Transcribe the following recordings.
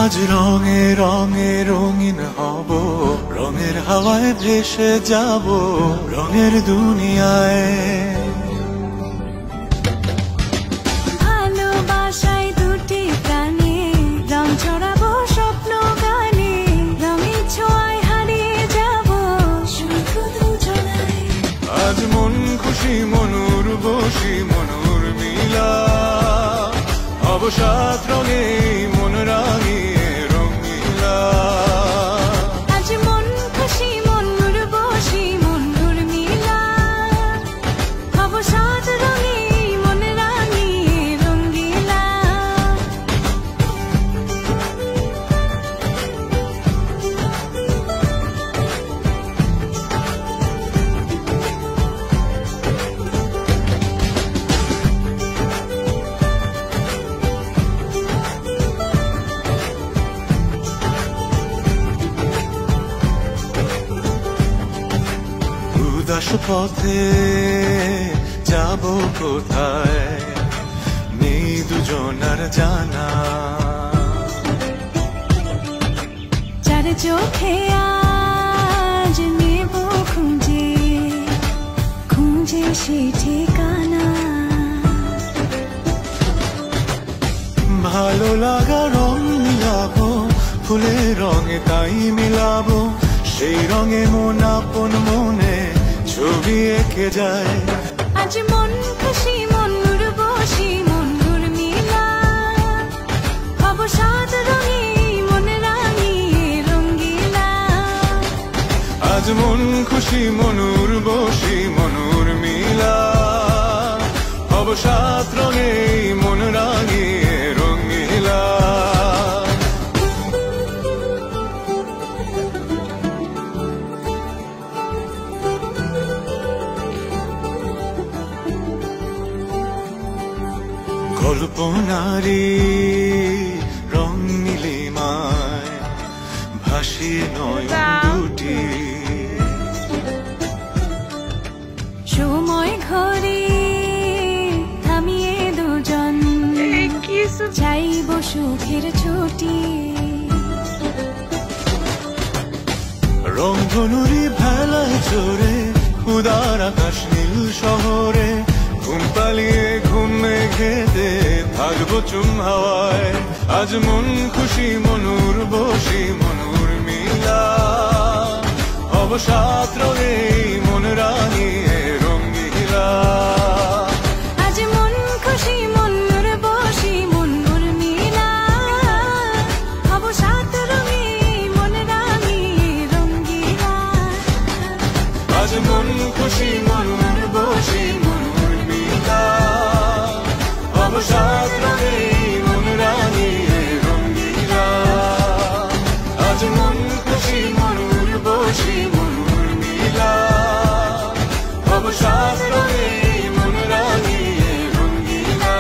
আজ রঙে রঙে রঙিন হব, রঙের হাওয়ায় ভেসে যাব রঙের দুনিয়ায়। ভালোবাসায় দুটি প্রাণে রং ছড়াবো স্বপ্ন গানে, রঙের ছোঁয়ায় হারিয়ে যাব শুধু দুজনায়। আজ মন খুশি মনুর বসি মনুর মিলা, অবসাদ রঙে মন রাঙিয়ে রঙিলা। আজ মন খুশি মনুর বসি মনুর মিলা, অবসাদ রঙে মন রাঙিয়ে রঙিলা। উদাস পথে যাব কোথায় নেই দুজনার জানা, চার চোখে আজ নেব খুঁজে খুঁজে সে ঠিকানা। ভালো লাগা রং মিলাবো ফুলের রঙে তাই মিলাবো, সেই রঙে মন আপন মনে ছবি এঁকে যায়। আজ মন খুশি মনুর বসি মনুর মিলা, অবসাদ রঙে মন রাঙিয়ে রঙিলা। আজ মন খুশি মনুর বসি মনুর মিলা, অবসাদ রঙে মন রাঙিয়ে রঙিলা। কল্পনারি রং নীলিমায় ভাসিয়ে নয়ন দুটি, সময় ঘরে থামিয়ে দুজন চাইব সুখের ছুটি। রংধনুরি ভেলায় চড়ে উদার আকাশ নীল শহরে, ঘুম পালিয়ে ঘুম মেঘেতে থাকবো চুম হাওয়ায়। আজ মন খুশি মনুর বসি মনুর মিলা, অবসাদ রঙে মন রাঙিয়ে রঙিলা। আজ মন খুশি মনুর বসি মনুর মিলা, অবসাদ রঙে মন রাঙিয়ে রঙিলা। আজ মন খুশি মনুর বসি মনুর মিলা, অবসাদ রঙে মন রাঙিয়ে রঙিলা। আজ মন খুশি মনুর বসি মনুর মিলা, অবসাদ রঙে মন রাঙিয়ে রঙিলা।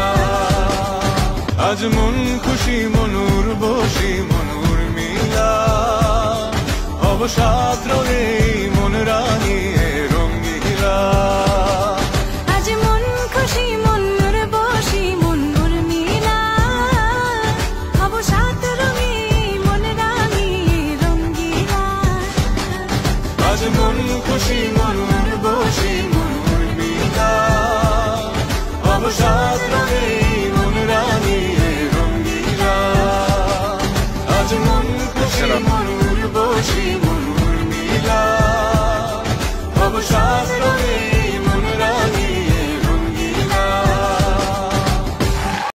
আজ মন খুশি মনুর বসি মনুর মিলা, অবসাদ রঙে মন রাঙিয়ে রঙিলা। আজ মন খুশি মনুর বসি মনুর মিলা, অবসাদ রঙে মন রাঙিয়ে রঙিলা। আজ মন খুশি মনুর বসি মনুর মিলা, অবসাদ রঙে